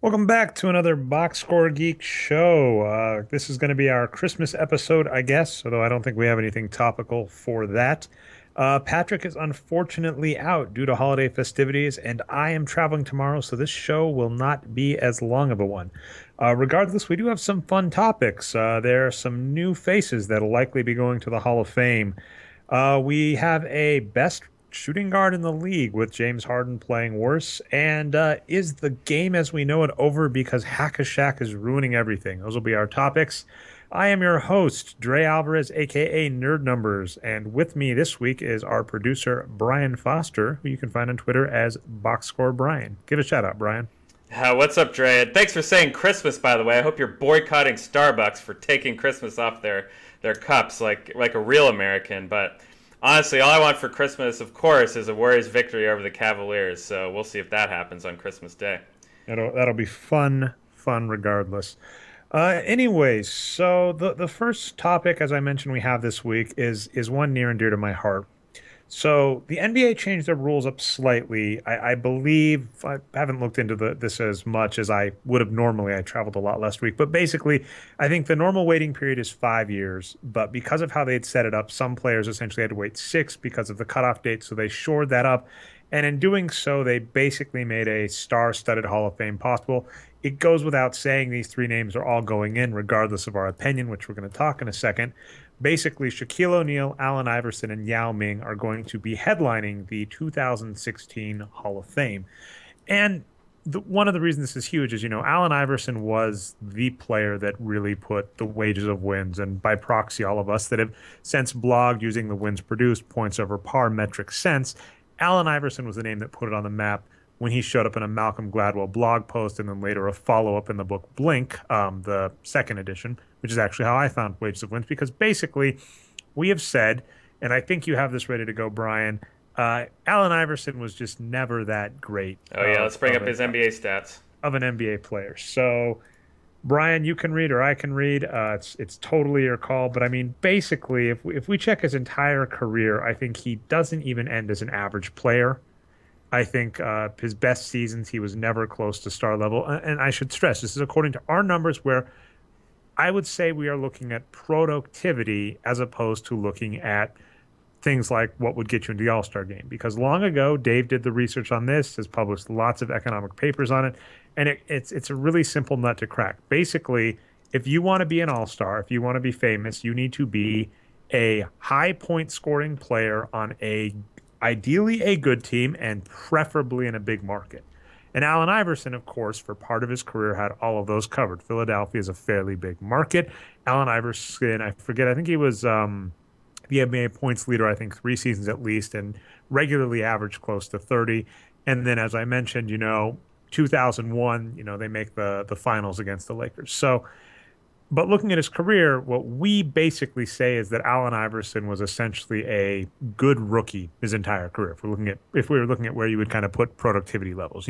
Welcome back to another Boxscore Geeks show. This is going to be our Christmas episode, I guess, although I don't think we have anything topical for that. Patrick is unfortunately out due to holiday festivities, and I am traveling tomorrow, so this show will not be as long of a one. Regardless, we do have some fun topics. There are some new faces that will likely be going to the Hall of Fame. We have a best shooting guard in the league with James Harden playing worse. And is the game as we know it over because HackAShaq is ruining everything? Those will be our topics. I am your host, Dre Alvarez, aka Nerd Numbers, and with me this week is our producer, Brian Foster, who you can find on Twitter as Boxscore Brian. Give a shout out, Brian. What's up, Dre? And thanks for saying Christmas, by the way. I hope you're boycotting Starbucks for taking Christmas off their cups like a real American, but honestly, all I want for Christmas, of course, is a Warriors victory over the Cavaliers. So we'll see if that happens on Christmas Day. That'll be fun regardless. Anyways, so the first topic, as I mentioned, we have this week is one near and dear to my heart. So the NBA changed their rules up slightly. I believe I haven't looked into this as much as I would have normally. I traveled a lot last week, but basically, I think the normal waiting period is 5 years. But because of how they'd set it up, some players essentially had to wait 6 because of the cutoff date. So they shored that up, and in doing so, they basically made a star-studded Hall of Fame possible. It goes without saying these 3 names are all going in, regardless of our opinion, which we're going to talk in a second. Basically, Shaquille O'Neal, Allen Iverson, and Yao Ming are going to be headlining the 2016 Hall of Fame. And one of the reasons this is huge is, Allen Iverson was the player that really put the wages of wins, and by proxy, all of us that have since blogged using the wins produced points over par metric sense, Allen Iverson was the name that put it on the map when he showed up in a Malcolm Gladwell blog post and then later a follow-up in the book Blink, the second edition, which is actually how I found Wages of Wins, because basically we have said, and I think you have this ready to go, Brian, Allen Iverson was just never that great. Oh, yeah, let's bring up his NBA stats. Of an NBA player. So, Brian, you can read or I can read. It's totally your call. But, I mean, basically, if we check his entire career, I think he doesn't even end as an average player. I think his best seasons, he was never close to star level. And I should stress, this is according to our numbers, where I would say we are looking at productivity as opposed to looking at things like what would get you into the All-Star game. Because long ago, Dave did the research on this, has published lots of economic papers on it, and it's a really simple nut to crack. Basically, if you want to be an All-Star, if you want to be famous, you need to be a high point scoring player on ideally a good team, and preferably in a big market. And Allen Iverson, of course, for part of his career, had all of those covered. Philadelphia is a fairly big market. Allen Iverson, I think he was the NBA points leader, I think 3 seasons at least, and regularly averaged close to 30. And then, as I mentioned, 2001, they make the finals against the Lakers. So, but looking at his career, what we basically say is that Allen Iverson was essentially a good rookie his entire career. If we were looking at where you would kind of put productivity levels,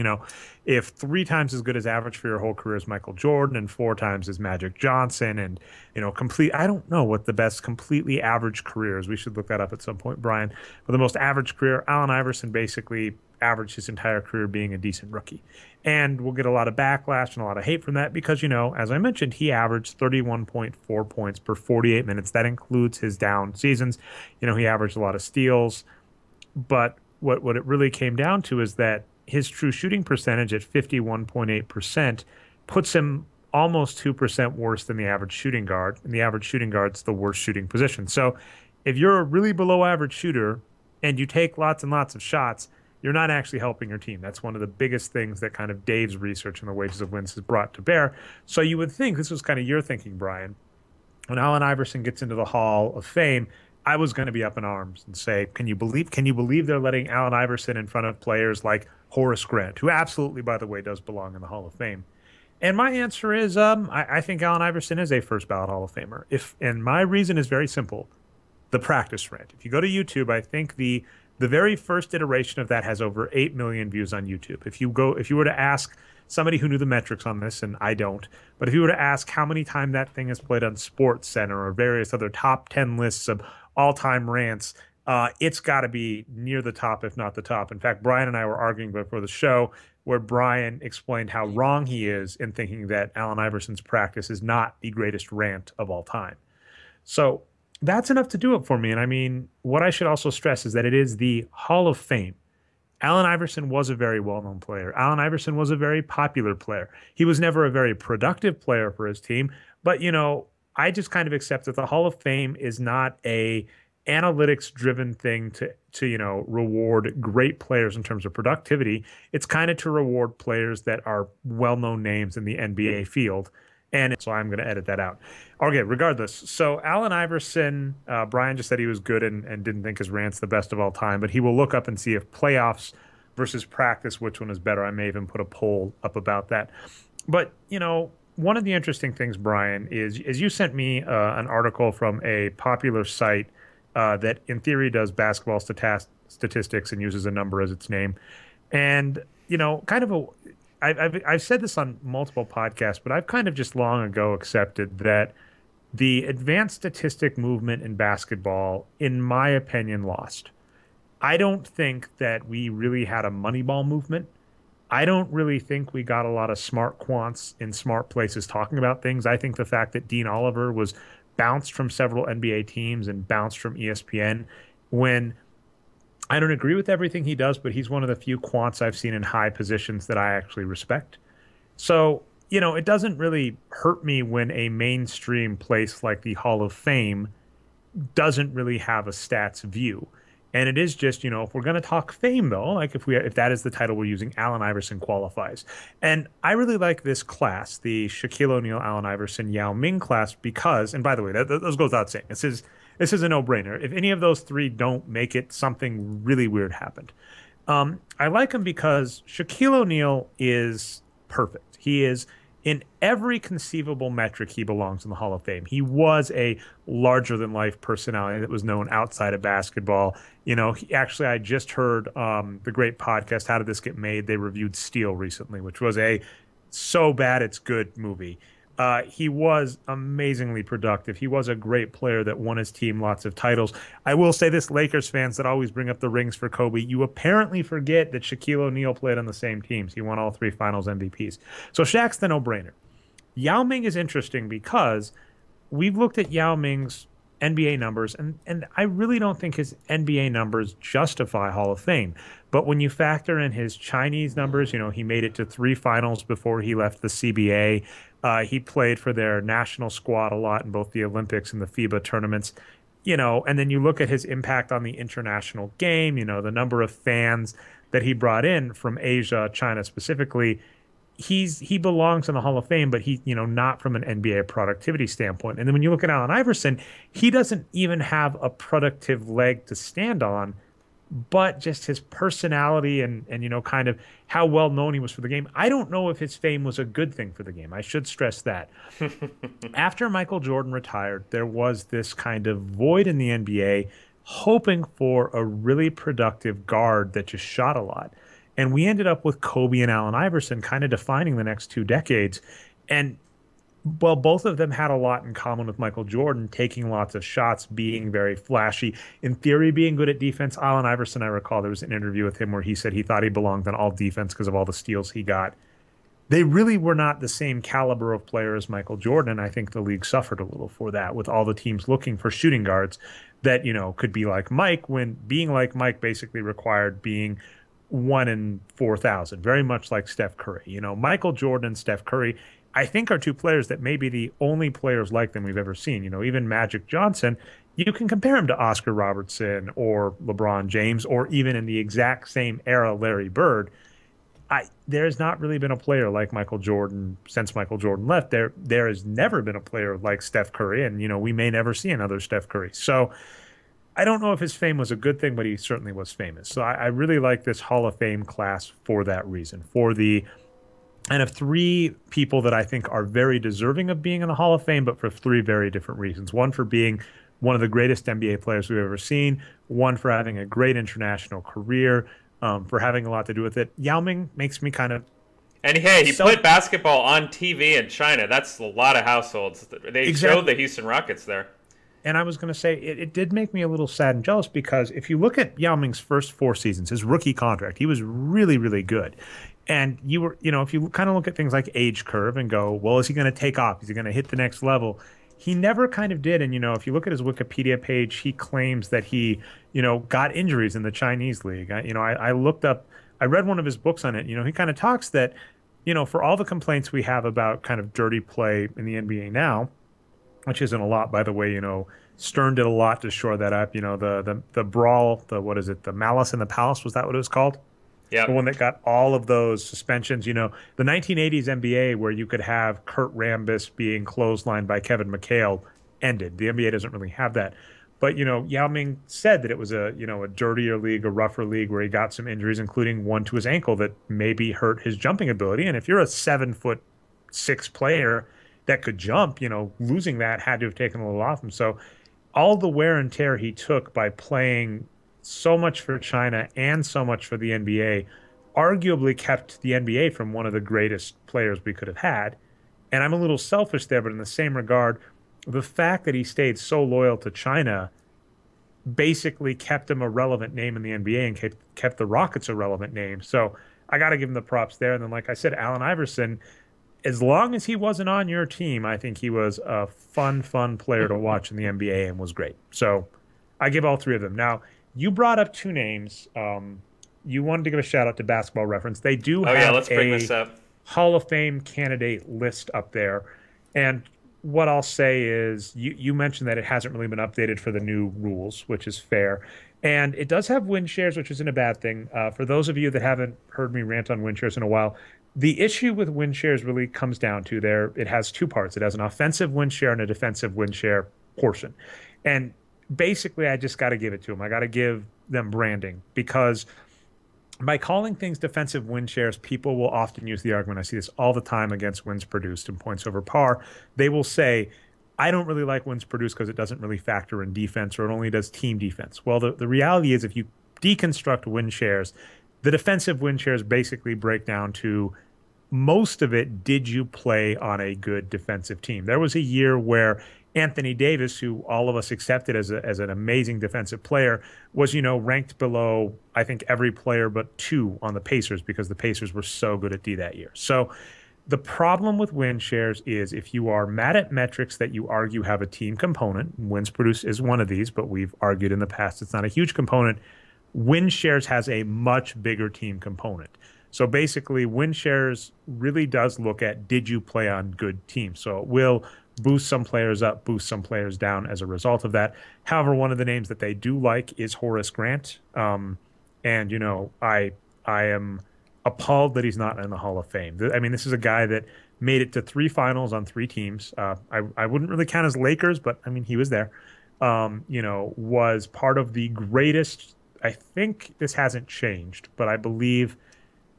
if 3 times as good as average for your whole career as Michael Jordan and 4 times as Magic Johnson, and I don't know what the best completely average career is. We should look that up at some point, Brian. But the most average career, Allen Iverson basically averaged his entire career being a decent rookie. And we'll get a lot of backlash and a lot of hate from that because, as I mentioned, he averaged 31.4 points per 48 minutes. That includes his down seasons. He averaged a lot of steals. But what it really came down to is that his true shooting percentage at 51.8% puts him almost 2% worse than the average shooting guard. And the average shooting guard's the worst shooting position. So if you're a really below average shooter and you take lots and lots of shots, you're not actually helping your team. That's one of the biggest things that kind of Dave's research on the wages of wins has brought to bear. So you would think, this was kind of your thinking, Brian, when Allen Iverson gets into the Hall of Fame, I was going to be up in arms and say, can you believe they're letting Allen Iverson in front of players like Horace Grant, who absolutely, by the way, does belong in the Hall of Fame? And my answer is, I think Allen Iverson is a first ballot Hall of Famer. And my reason is very simple: the practice rant. If you go to YouTube, I think the very first iteration of that has over 8 million views on YouTube. If you were to ask somebody who knew the metrics on this, and I don't, but if you were to ask how many times that thing is played on Sports Center or various other top 10 lists of all-time rants, it's got to be near the top, if not the top. In fact, Brian and I were arguing before the show where Brian explained how wrong he is in thinking that Allen Iverson's practice is not the greatest rant of all time. So that's enough to do it for me. And I mean, what I should also stress is that it is the Hall of Fame. Allen Iverson was a very well-known player. Allen Iverson was a very popular player. He was never a very productive player for his team, but I just kind of accept that the Hall of Fame is not a analytics-driven thing to reward great players in terms of productivity. It's kind of to reward players that are well-known names in the NBA field. And so I'm going to edit that out. Okay, regardless. So Allen Iverson, Brian just said he was good and didn't think his rant's the best of all time, but he will look up and see if playoffs versus practice, which one is better. I may even put a poll up about that. But, one of the interesting things, Brian, is you sent me an article from a popular site that in theory does basketball statistics and uses a number as its name. And, I've said this on multiple podcasts, but I've kind of just long ago accepted that the advanced statistic movement in basketball, in my opinion, lost. I don't think that we really had a Moneyball movement. I don't really think we got a lot of smart quants in smart places talking about things. I think the fact that Dean Oliver was bounced from several NBA teams and bounced from ESPN when I don't agree with everything he does, but he's one of the few quants I've seen in high positions that I actually respect. So, it doesn't really hurt me when a mainstream place like the Hall of Fame doesn't really have a stats view. And it is just, if we're going to talk fame, though, like if that is the title we're using, Allen Iverson qualifies. And I really like this class, the Shaquille O'Neal, Allen Iverson, Yao Ming class, because, and by the way, those goes without saying, this is a no-brainer. If any of those three don't make it, something really weird happened. I like him because Shaquille O'Neal is perfect. He is, in every conceivable metric, he belongs in the Hall of Fame. He was a larger-than-life personality that was known outside of basketball. I just heard the great podcast, How Did This Get Made? They reviewed Steel recently, which was a so bad it's good movie. He was amazingly productive. He was a great player that won his team lots of titles. I will say this, Lakers fans that always bring up the rings for Kobe, you apparently forget that Shaquille O'Neal played on the same teams. He won all 3 finals MVPs. So Shaq's the no-brainer. Yao Ming is interesting because we've looked at Yao Ming's NBA numbers, and I really don't think his NBA numbers justify Hall of Fame. But when you factor in his Chinese numbers, he made it to 3 finals before he left the CBA. He played for their national squad a lot in both the Olympics and the FIBA tournaments, and then you look at his impact on the international game, the number of fans that he brought in from Asia, China specifically. He belongs in the Hall of Fame, but he, not from an NBA productivity standpoint. And then when you look at Allen Iverson, he doesn't even have a productive leg to stand on, but just his personality and kind of how well known he was for the game. I don't know if his fame was a good thing for the game. I should stress that. After Michael Jordan retired, there was this kind of void in the NBA, hoping for a really productive guard that just shot a lot. And we ended up with Kobe and Allen Iverson kind of defining the next 2 decades. And well, both of them had a lot in common with Michael Jordan, taking lots of shots, being very flashy, in theory being good at defense. Allen Iverson, I recall there was an interview with him where he said he thought he belonged on all defense because of all the steals he got. They really were not the same caliber of player as Michael Jordan, and I think the league suffered a little for that, with all the teams looking for shooting guards that, could be like Mike, when being like Mike basically required being 1 in 4,000, very much like Steph Curry. Michael Jordan and Steph Curry, I think, are 2 players that may be the only players like them we've ever seen. Even Magic Johnson, you can compare him to Oscar Robertson or LeBron James, or even in the exact same era, Larry Bird. There's not really been a player like Michael Jordan since Michael Jordan left. There has never been a player like Steph Curry, and, we may never see another Steph Curry. So I don't know if his fame was a good thing, but he certainly was famous. So I really like this Hall of Fame class for that reason, for the kind of 3 people that I think are very deserving of being in the Hall of Fame, but for 3 very different reasons. One for being one of the greatest NBA players we've ever seen, one for having a great international career, for having a lot to do with it. Yao Ming makes me kind of And hey, he self played basketball on TV in China. That's a lot of households. They showed the exactly. Houston Rockets there. And I was going to say it did make me a little sad and jealous because if you look at Yao Ming's first 4 seasons, his rookie contract, he was really, really good. And if you kind of look at things like age curve and go, well, is he going to take off? Is he going to hit the next level? He never kind of did. And, if you look at his Wikipedia page, he claims that he, got injuries in the Chinese league. I looked up, I read one of his books on it. He kind of talks that, for all the complaints we have about kind of dirty play in the NBA now, which isn't a lot, by the way. Stern did a lot to shore that up. The brawl, what is it, the Malice in the Palace, was that what it was called? The Yep. one that got all of those suspensions. The 1980s NBA, where you could have Kurt Rambis being clotheslined by Kevin McHale, ended. The NBA doesn't really have that. But Yao Ming said that it was a dirtier league, a rougher league, where he got some injuries, including one to his ankle that maybe hurt his jumping ability. And if you're a 7'6" player that could jump, losing that had to have taken a little off him. So all the wear and tear he took by playing so much for China and so much for the NBA arguably kept the NBA from one of the greatest players we could have had. And I'm a little selfish there, but in the same regard, the fact that he stayed so loyal to China basically kept him a relevant name in the NBA and kept the Rockets a relevant name. So I got to give him the props there. And then, like I said, Allen Iverson, as long as he wasn't on your team, I think he was a fun player to watch in the NBA and was great. So I give all three of them. Now, you brought up two names. You wanted to give a shout out to Basketball Reference. They do Oh yeah, have let's bring a this up. Hall of Fame candidate list up there. And what I'll say is you mentioned that it hasn't really been updated for the new rules, which is fair. And it does have win shares, which isn't a bad thing. For those of you that haven't heard me rant on win shares in a while, the issue with win shares really comes down to it has two parts. It has an offensive win share and a defensive win share portion. And basically, I just got to give it to them. I got to give them branding because by calling things defensive win shares, people will often use the argument. I see this all the time against wins produced and points over par. They will say, I don't really like wins produced because it doesn't really factor in defense or it only does team defense. Well, the reality is if you deconstruct win shares, the defensive win shares basically break down to most of it, did you play on a good defensive team? There was a year where Anthony Davis, who all of us accepted as an amazing defensive player, was, ranked below, I think, every player but two on the Pacers because the Pacers were so good at D that year. So the problem with win shares is if you are mad at metrics that you argue have a team component, wins produced is one of these, but we've argued in the past it's not a huge component. Win shares has a much bigger team component. So basically, win shares really does look at did you play on good teams. So it will boost some players up, boost some players down as a result of that. However, one of the names that they do like is Horace Grant. And I am appalled that he's not in the Hall of Fame. I mean, this is a guy that made it to 3 finals on 3 teams. I wouldn't really count as Lakers, but I mean, he was there. Was part of the greatest. I think this hasn't changed, but I believe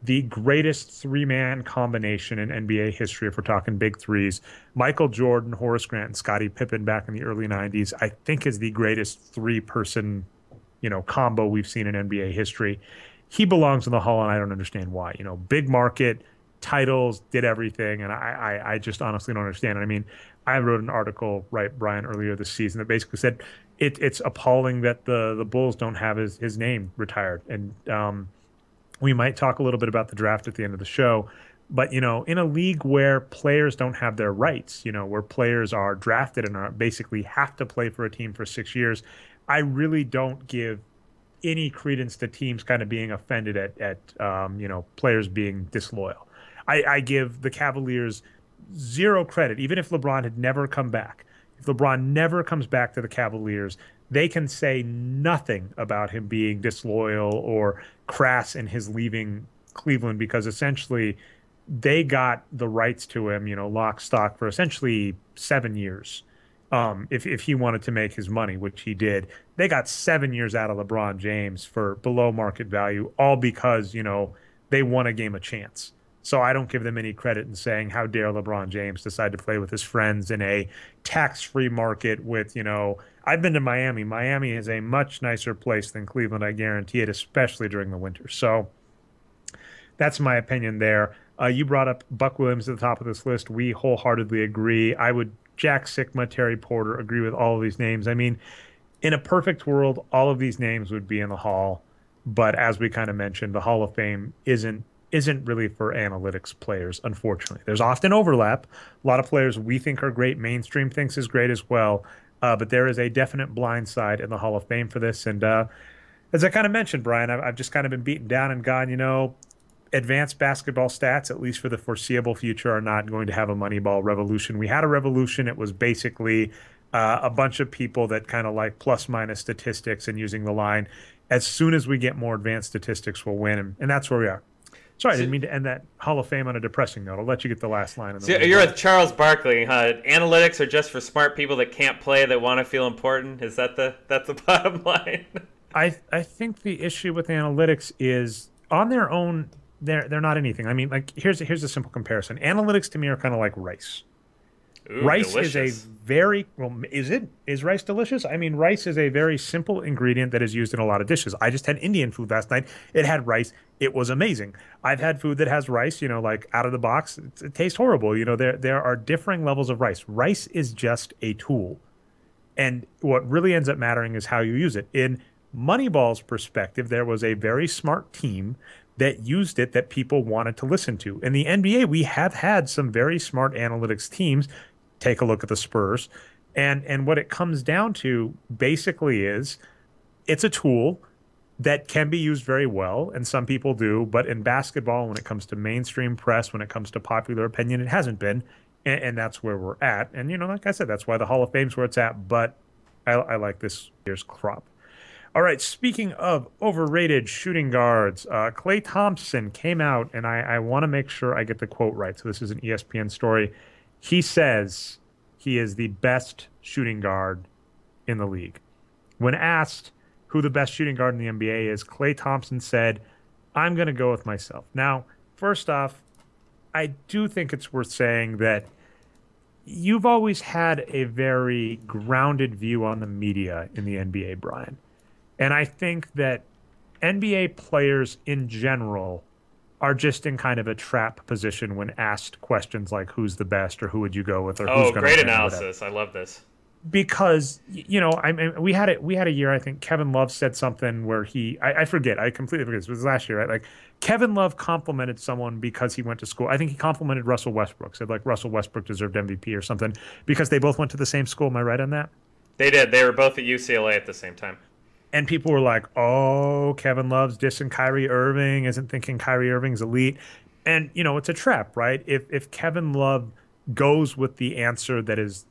the greatest 3-man combination in NBA history, if we're talking big threes. Michael Jordan, Horace Grant, and Scottie Pippen back in the early 90s, I think is the greatest 3-person, combo we've seen in NBA history. He belongs in the Hall, and I don't understand why. Big market, titles, did everything, and I just honestly don't understand it. I mean, I wrote an article, right, Brian, earlier this season that basically said it's appalling that the Bulls don't have his name retired. And we might talk a little bit about the draft at the end of the show, but in a league where players don't have their rights, where players are drafted and are basically have to play for a team for 6 years, I really don't give any credence to teams kind of being offended at players being disloyal. I give the Cavaliers zero credit, even if LeBron had never come back. If LeBron never comes back to the Cavaliers, they can say nothing about him being disloyal or crass in his leaving Cleveland because essentially they got the rights to him, lock, stock for essentially 7 years. If he wanted to make his money, which he did, they got 7 years out of LeBron James for below market value, all because, they won a game of chance. So I don't give them any credit in saying, how dare LeBron James decide to play with his friends in a tax-free market with, I've been to Miami. Miami is a much nicer place than Cleveland, I guarantee it, especially during the winter. So that's my opinion there. You brought up Buck Williams at the top of this list. We wholeheartedly agree. I would Jack Sikma, Terry Porter, agree with all of these names. I mean, in a perfect world, all of these names would be in the Hall. But as we kind of mentioned, the Hall of Fame isn't really for analytics players, unfortunately. There's often overlap. A lot of players we think are great, mainstream thinks is great as well. But there is a definite blind side in the Hall of Fame for this. And as I kind of mentioned, Brian, I've just kind of been beaten down and gone, advanced basketball stats, at least for the foreseeable future, are not going to have a Moneyball revolution. We had a revolution. It was basically a bunch of people that kind of like plus minus statistics and using the line. As soon as we get more advanced statistics, we'll win. And that's where we are. Sorry, I didn't mean to end that Hall of Fame on a depressing note. I'll let you get the last line. So you're with Charles Barkley, huh? Analytics are just for smart people that can't play, that want to feel important. Is that that's the bottom line? I think the issue with analytics is on their own, they're not anything. I mean, like here's a simple comparison. Analytics to me are kind of like rice. Ooh, rice delicious. is a very is rice delicious? I mean, rice is a very simple ingredient that is used in a lot of dishes. I just had Indian food last night. It had rice. It was amazing. I've had food that has rice, like out of the box. It tastes horrible. There are differing levels of rice. Rice is just a tool. And what really ends up mattering is how you use it. In Moneyball's perspective, there was a very smart team that used it that people wanted to listen to. In the NBA, we have had some very smart analytics teams. Take a look at the Spurs. And what it comes down to basically is it's a tool that can be used very well, and some people do. But in basketball, when it comes to mainstream press, when it comes to popular opinion, it hasn't been. And that's where we're at. And, like I said, that's why the Hall of Fame's where it's at. But I like this year's crop. All right, speaking of overrated shooting guards, Klay Thompson came out, and I want to make sure I get the quote right. So this is an ESPN story. He says he is the best shooting guard in the league. When asked who the best shooting guard in the NBA is, Klay Thompson said, I'm going to go with myself. Now, first off, I do think it's worth saying that you've always had a very grounded view on the media in the NBA, Brian. And I think that NBA players in general are just in kind of a trap position when asked questions like who's the best or who would you go with or who's going to great analysis. I love this. Because I mean, we had a year. I think Kevin Love said something where I forget. I completely forget. This was last year, right? Like Kevin Love complimented someone because he went to school. I think he complimented Russell Westbrook. Said like Russell Westbrook deserved MVP or something because they both went to the same school. Am I right on that? They did. They were both at UCLA at the same time. And people were like, oh, Kevin Love's dissing Kyrie Irving, isn't thinking Kyrie Irving's elite. And, it's a trap, right? If Kevin Love goes with the answer that is,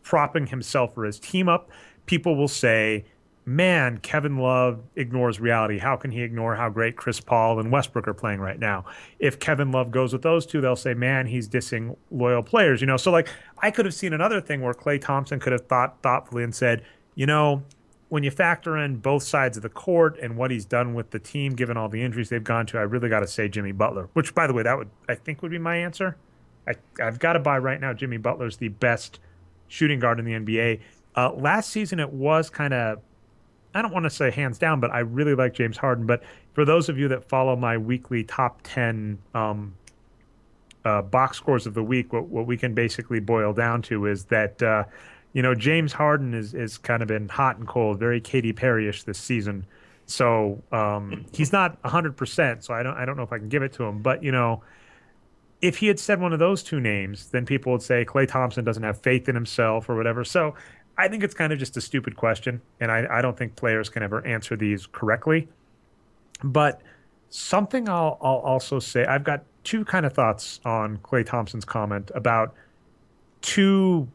propping himself or his team up, people will say, man, Kevin Love ignores reality. How can he ignore how great Chris Paul and Westbrook are playing right now? If Kevin Love goes with those two, they'll say, man, he's dissing loyal players. So like I could have seen another thing where Klay Thompson could have thought thoughtfully and said, when you factor in both sides of the court and what he's done with the team, given all the injuries they've gone to, I really got to say Jimmy Butler, which, by the way, I think would be my answer. I've got to buy right now Jimmy Butler's the best shooting guard in the NBA. Last season, it was kind of, I don't want to say hands down, but I really like James Harden. But for those of you that follow my weekly top 10 box scores of the week, what we can basically boil down to is that James Harden is kind of been hot and cold, very Katy Perry-ish this season. So he's not 100%, so I don't know if I can give it to him. But, if he had said one of those two names, then people would say Klay Thompson doesn't have faith in himself or whatever. So I think it's kind of just a stupid question, and I don't think players can ever answer these correctly. But something I'll also say, I've got two kind of thoughts on Klay Thompson's comment about two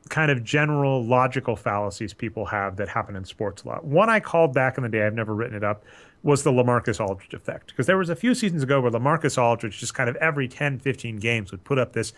kind of general logical fallacies people have that happen in sports a lot. One I called back in the day, I've never written it up, was the LaMarcus Aldridge effect. Because there was a few seasons ago where LaMarcus Aldridge just kind of every 10, 15 games would put up this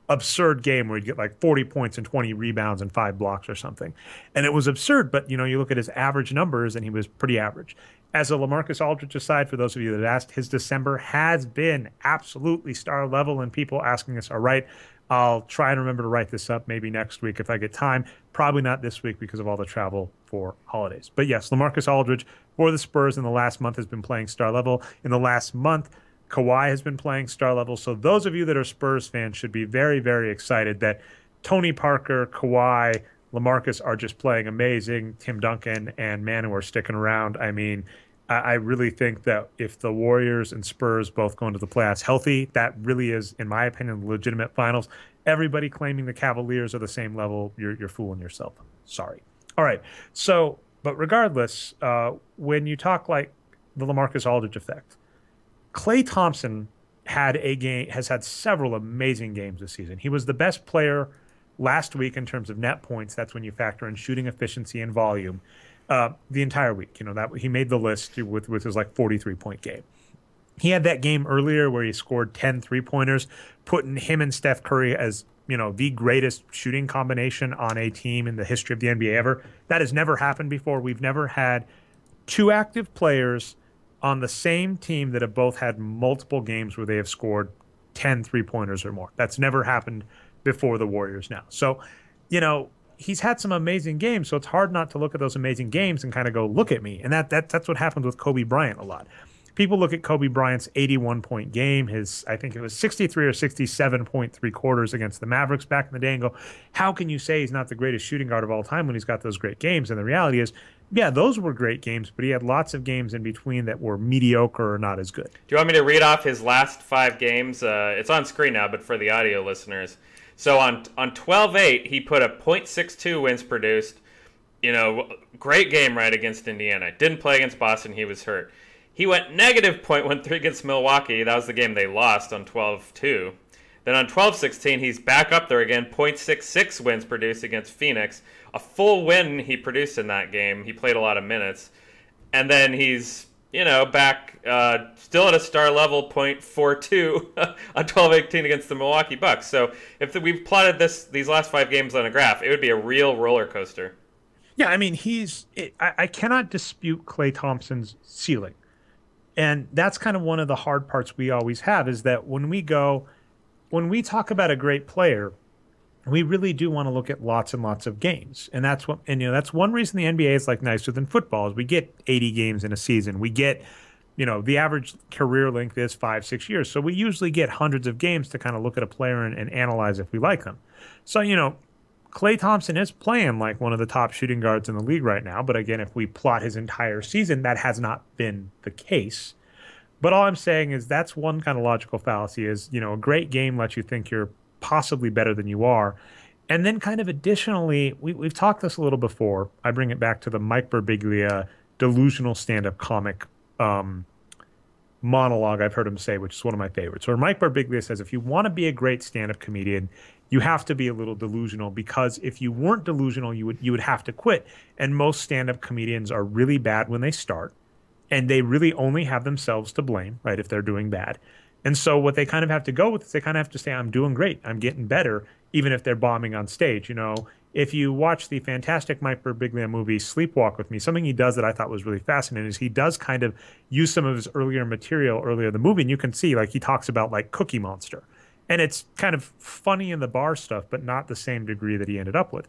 absurd game where he'd get like 40 points and 20 rebounds and 5 blocks or something. And it was absurd, but you look at his average numbers and he was pretty average. As a LaMarcus Aldridge aside, for those of you that asked, his December has been absolutely star level, and people asking us, all right, I'll try and remember to write this up maybe next week if I get time. Probably not this week because of all the travel for holidays. But yes, LaMarcus Aldridge for the Spurs in the last month has been playing star level. In the last month, Kawhi has been playing star level. So those of you that are Spurs fans should be very, very excited that Tony Parker, Kawhi, LaMarcus are just playing amazing. Tim Duncan and Manu are sticking around. I mean, I really think that if the Warriors and Spurs both go into the playoffs healthy, that really is, in my opinion, the legitimate finals. Everybody claiming the Cavaliers are the same level, you're fooling yourself. Sorry. All right. So, but regardless, when you talk like the LaMarcus Aldridge effect, Klay Thompson has had several amazing games this season. He was the best player last week in terms of net points. That's when you factor in shooting efficiency and volume. The entire week, that he made the list with his like 43-point game. He had that game earlier where he scored 10 3-pointers, putting him and Steph Curry as the greatest shooting combination on a team in the history of the NBA ever. That has never happened before. We've never had two active players on the same team that have both had multiple games where they have scored 10 3-pointers or more. That's never happened before the Warriors now. So, he's had some amazing games, so it's hard not to look at those amazing games and kind of go, look at me. And that's what happens with Kobe Bryant a lot. People look at Kobe Bryant's 81-point game, I think it was 63 or 67.3 quarters against the Mavericks back in the day, and go, how can you say he's not the greatest shooting guard of all time when he's got those great games? And the reality is, yeah, those were great games, but he had lots of games in between that were mediocre or not as good. Do you want me to read off his last 5 games? It's on screen now, but for the audio listeners. So on 12-8, he put a .62 wins produced. Great game right against Indiana. Didn't play against Boston. He was hurt. He went negative .13 against Milwaukee. That was the game they lost on 12-2. Then on 12-16, he's back up there again. .66 wins produced against Phoenix. A full win he produced in that game. He played a lot of minutes. And then he's back still at a star level .42 on 12-18 against the Milwaukee Bucks. So if we've plotted these last 5 games on a graph, it would be a real roller coaster. Yeah, I mean, I cannot dispute Klay Thompson's ceiling. And that's kind of one of the hard parts we always have is that when we talk about a great player, we really do want to look at lots and lots of games. And that's one reason the NBA is like nicer than football is we get 80 games in a season. We get, the average career length is 5-6 years. So we usually get hundreds of games to kind of look at a player and analyze if we like them. So, Klay Thompson is playing like one of the top shooting guards in the league right now. But again, if we plot his entire season, that has not been the case. But all I'm saying is that's one kind of logical fallacy is, a great game lets you think you're possibly better than you are. And then kind of additionally, we've talked this a little before. I bring it back to the Mike Birbiglia delusional stand-up comic monologue I've heard him say, which is one of my favorites, where Mike Birbiglia says, if you want to be a great stand-up comedian, you have to be a little delusional, because if you weren't delusional, you would have to quit. And most stand-up comedians are really bad when they start, and they really only have themselves to blame, right, if they're doing bad. And so what they kind of have to go with is they kind of have to say, I'm doing great, I'm getting better, even if they're bombing on stage. If you watch the fantastic Mike Birbiglia movie Sleepwalk with Me, something he does that I thought was really fascinating is he does kind of use some of his earlier material earlier in the movie, and you can see like he talks about like Cookie Monster. And it's kind of funny in the bar stuff, but not the same degree that he ended up with.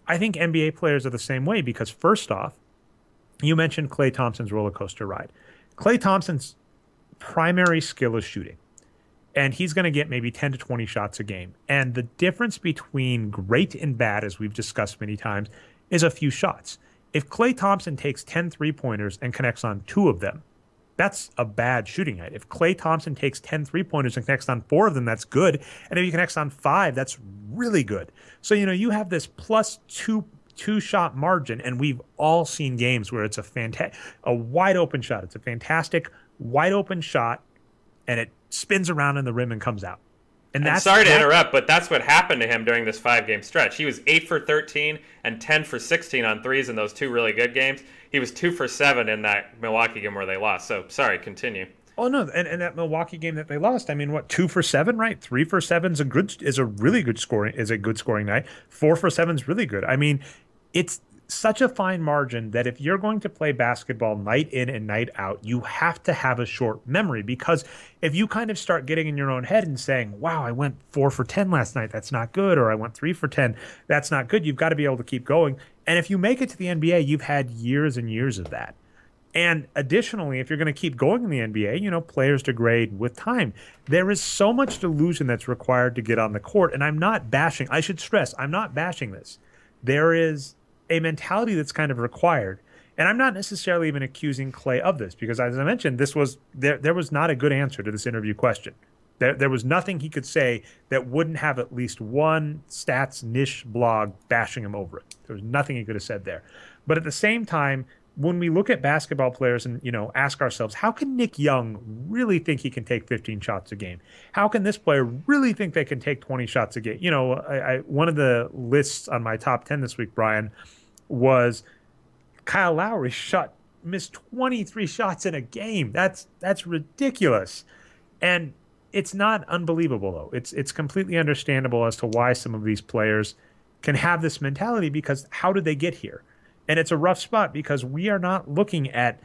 I think NBA players are the same way because first off, you mentioned Klay Thompson's roller coaster ride. Klay Thompson's primary skill is shooting. And he's going to get maybe 10 to 20 shots a game. And the difference between great and bad, as we've discussed many times, is a few shots. If Klay Thompson takes 10 3-pointers and connects on 2 of them, that's a bad shooting night. If Klay Thompson takes 10 3-pointers and connects on 4 of them, that's good. And if he connects on 5, that's really good. So, you have this plus two-shot margin, and we've all seen games where it's a wide-open shot. It's a fantastic wide-open shot, and it spins around in the rim and comes out. And I'm sorry to interrupt, but that's what happened to him during this 5-game stretch. He was 8 for 13 and 10 for 16 on threes in those 2 really good games. He was 2 for 7 in that Milwaukee game where they lost. So, sorry, continue. Oh, no, and that Milwaukee game that they lost, I mean, 2 for 7, right? 3 for 7 is a really good scoring, is a good scoring night. 4 for 7 is really good. I mean, it's such a fine margin that if you're going to play basketball night in and night out, you have to have a short memory, because if you kind of start getting in your own head and saying, wow, I went 4 for 10 last night, that's not good, or I went 3 for 10, that's not good, you've got to be able to keep going. And if you make it to the NBA, you've had years and years of that. And additionally, if you're going to keep going in the NBA, players degrade with time. There is so much delusion that's required to get on the court. And I'm not bashing, I should stress, I'm not bashing this. There is a mentality that's kind of required. And I'm not necessarily even accusing Klay of this because, as I mentioned, there was not a good answer to this interview question. There was nothing he could say that wouldn't have at least one stats niche blog bashing him over it. There was nothing he could have said there. But at the same time, when we look at basketball players and, ask ourselves, how can Nick Young really think he can take 15 shots a game? How can this player really think they can take 20 shots a game? One of the lists on my top 10 this week, Brian, was Kyle Lowry missed 23 shots in a game. That's ridiculous. And it's not unbelievable, though. It's completely understandable as to why some of these players can have this mentality, because how did they get here? And it's a rough spot because we are not looking at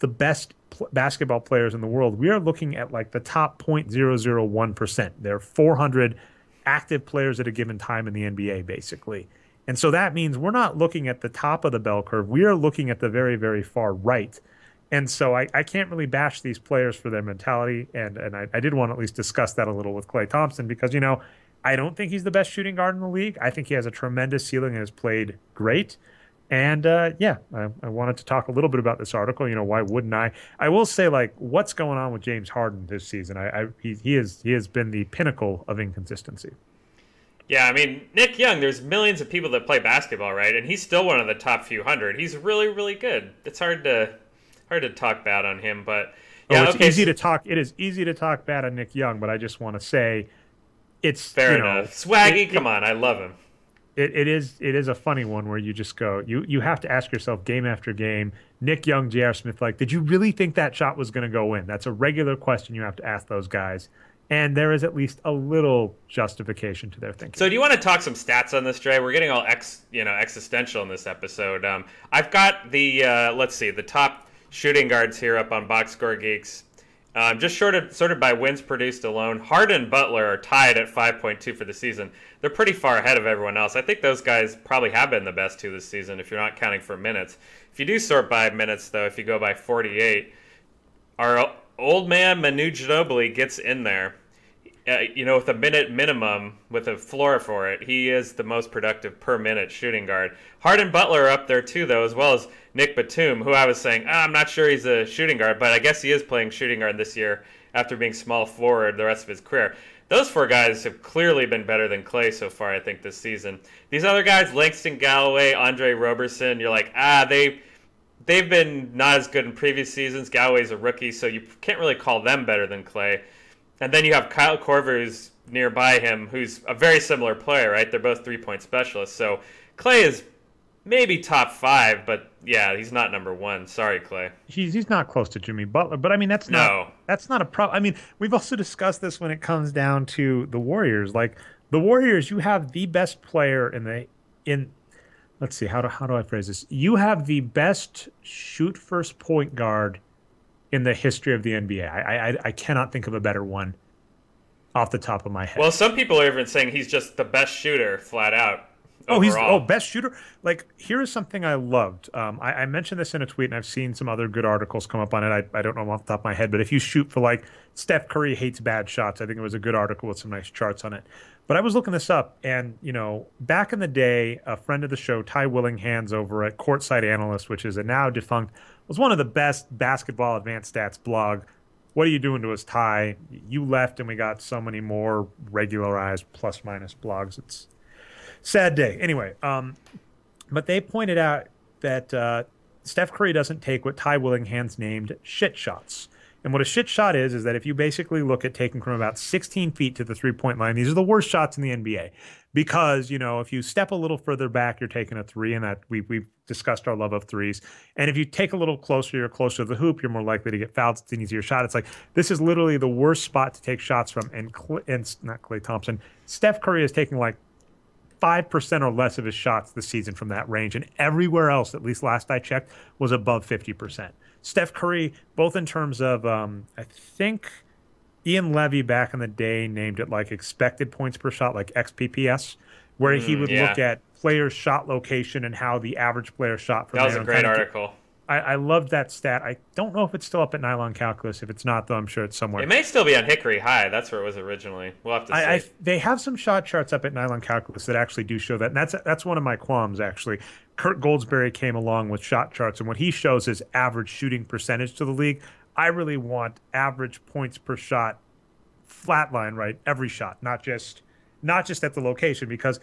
the best basketball players in the world. We are looking at like the top 0.001%. There are 400 active players at a given time in the NBA, basically. And so that means we're not looking at the top of the bell curve. We are looking at the very, very far right. And so I can't really bash these players for their mentality. And I did want to at least discuss that a little with Klay Thompson because, I don't think he's the best shooting guard in the league. I think he has a tremendous ceiling and has played great. And I wanted to talk a little bit about this article. Why wouldn't I? I will say, what's going on with James Harden this season? He has been the pinnacle of inconsistency. Yeah, I mean, Nick Young, there's millions of people that play basketball, right? And he's still one of the top few hundred. He's really, really good. It's hard to talk bad on him, but yeah, it's easy to talk. It is easy to talk bad on Nick Young, but I just want to say, it's fair enough. Swaggy, come on, I love him. It is a funny one where you just go, you have to ask yourself game after game, Nick Young, J.R. Smith, did you really think that shot was going to go in? That's a regular question you have to ask those guys. And there is at least a little justification to their thinking. So do you want to talk some stats on this, Dre? We're getting all existential in this episode. I've got the top shooting guards here up on Boxscore Geeks. Just sorted by wins produced alone. Harden and Butler are tied at 5.2 for the season. They're pretty far ahead of everyone else. I think those guys probably have been the best two this season if you're not counting for minutes. If you do sort by minutes, though, if you go by 48, our old man Manu Ginobili gets in there. With a minute minimum, with a floor for it, he is the most productive per minute shooting guard. Harden and Butler are up there too, though, as well as Nick Batum, who I was saying, I'm not sure he's a shooting guard, but I guess he is playing shooting guard this year after being small forward the rest of his career. Those four guys have clearly been better than Klay so far, I think, this season. These other guys, Langston Galloway, Andre Roberson, you're like, they've been not as good in previous seasons. Galloway's a rookie, so you can't really call them better than Klay. And then you have Kyle Korver, who's nearby him, who's a very similar player, right? They're both three-point specialists. So Klay is maybe top 5, but yeah, he's not number 1. Sorry, Klay. He's not close to Jimmy Butler, but I mean that's not a problem. I mean, we've also discussed this when it comes down to the Warriors. Like the Warriors, you have the best player in let's see, how do I phrase this? You have the best shoot first point guard in the history of the NBA. I cannot think of a better one off the top of my head. Well, some people are even saying he's just the best shooter, flat out. Overall. Best shooter. Like, here is something I loved. I mentioned this in a tweet, and I've seen some other good articles come up on it. I don't know off the top of my head, but if you shoot for Steph Curry hates bad shots, I think it was a good article with some nice charts on it. But I was looking this up, and back in the day, a friend of the show, Ty Willinghands over at Courtside Analyst, which is a now defunct, was one of the best basketball advanced stats blog. What are you doing to us, Ty? You left, and we got so many more regularized plus minus blogs. It's sad day. Anyway, but they pointed out that Steph Curry doesn't take what Ty Willinghands named shit shots. And what a shit shot is that if you basically look at taking from about 16 feet to the three-point line, these are the worst shots in the NBA. Because, if you step a little further back, you're taking a three, and that we've discussed our love of threes. And if you take a little closer, you're closer to the hoop, you're more likely to get fouled. It's an easier shot. It's like, this is literally the worst spot to take shots from. And not Klay Thompson, Steph Curry is taking 5% or less of his shots this season from that range. And everywhere else, at least last I checked, was above 50%. Steph Curry, both in terms of, I think Ian Levy back in the day named it expected points per shot, like XPPS, where he would look at players' shot location and how the average player shot from there. That was a great article. I loved that stat. I don't know if it's still up at Nylon Calculus. If it's not, though, I'm sure it's somewhere. It may still be on Hickory High. That's where it was originally. We'll have to see. They have some shot charts up at Nylon Calculus that actually do show that. And that's one of my qualms, actually. Kurt Goldsberry came along with shot charts, and what he shows is average shooting percentage to the league. I really want average points per shot flatline, right? Every shot, not just at the location, because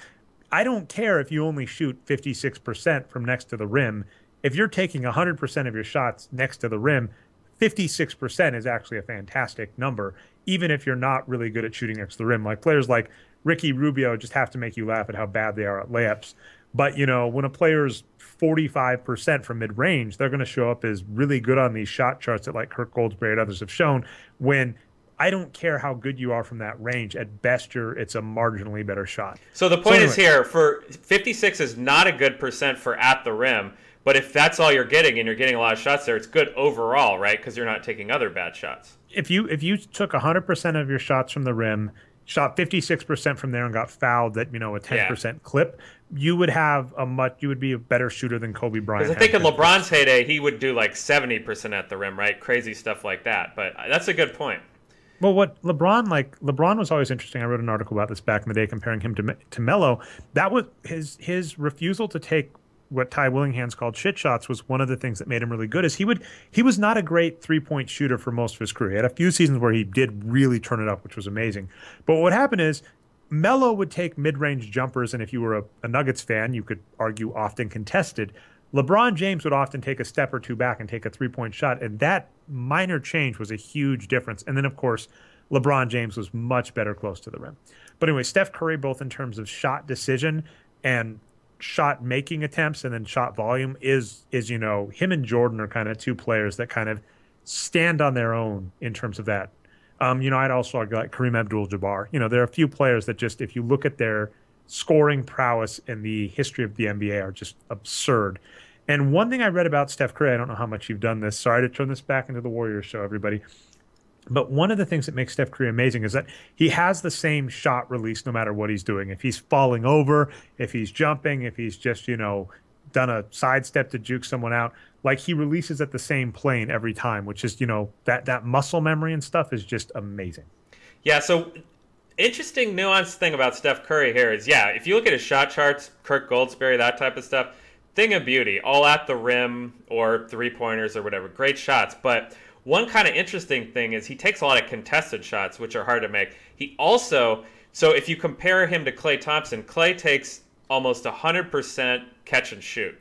I don't care if you only shoot 56% from next to the rim. If you're taking 100% of your shots next to the rim, 56% is actually a fantastic number, even if you're not really good at shooting next to the rim. Like players like Ricky Rubio just have to make you laugh at how bad they are at layups. But, when a player's 45% from mid-range, they're going to show up as really good on these shot charts that like Kirk Goldsberry and others have shown, when I don't care how good you are from that range. At best, it's a marginally better shot. So the point is here, for 56 is not a good percent for at the rim, but if that's all you're getting and you're getting a lot of shots there, it's good overall, right? Because you're not taking other bad shots. If you took 100% of your shots from the rim, shot 56% from there, and got fouled at a 10% clip, you would be a better shooter than Kobe Bryant. Because I think in LeBron's heyday, he would do like 70% at the rim, right? Crazy stuff like that. But that's a good point. Well, what LeBron was always interesting. I wrote an article about this back in the day, comparing him to Melo. That was his refusal to take what Ty Willingham's called shit shots was one of the things that made him really good. Is he was not a great 3-point shooter for most of his career. He had a few seasons where he did really turn it up, which was amazing. But what happened is Melo would take mid-range jumpers, and if you were a Nuggets fan, you could argue often contested. LeBron James would often take a step or two back and take a 3-point shot, and that minor change was a huge difference. And then, of course, LeBron James was much better close to the rim. But anyway, Steph Curry, both in terms of shot decision and shot making attempts and then shot volume, is him and Jordan are kind of two players that kind of stand on their own in terms of that. I'd also argue like Kareem Abdul-Jabbar. There are a few players that just, if you look at their scoring prowess in the history of the NBA, are just absurd. And one thing I read about Steph Curry, I don't know how much you've done this. Sorry to turn this back into the Warriors show, everybody. But one of the things that makes Steph Curry amazing is that he has the same shot release no matter what he's doing. If he's falling over, if he's jumping, if he's just, done a sidestep to juke someone out, like he releases at the same plane every time, which is, that muscle memory and stuff is just amazing. Yeah, so interesting nuanced thing about Steph Curry here is, if you look at his shot charts, Kirk Goldsberry, that type of stuff, thing of beauty, all at the rim or three-pointers or whatever, great shots. But one kind of interesting thing is he takes a lot of contested shots, which are hard to make. He also, so if you compare him to Klay Thompson, Klay takes almost 100% catch and shoot.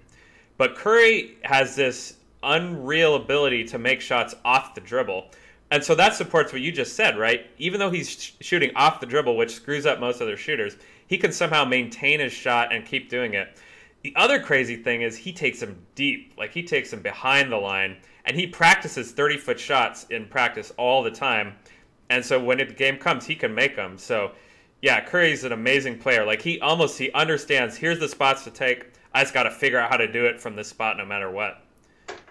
But Curry has this unreal ability to make shots off the dribble. And so that supports what you just said, right? Even though he's shooting off the dribble, which screws up most other shooters, he can somehow maintain his shot and keep doing it. The other crazy thing is he takes them deep. Like, he takes them behind the line, and he practices 30-foot shots in practice all the time. And so when the game comes, he can make them. So, yeah, Curry's an amazing player. Like, he understands, here's the spots to take. I just got to figure out how to do it from this spot no matter what.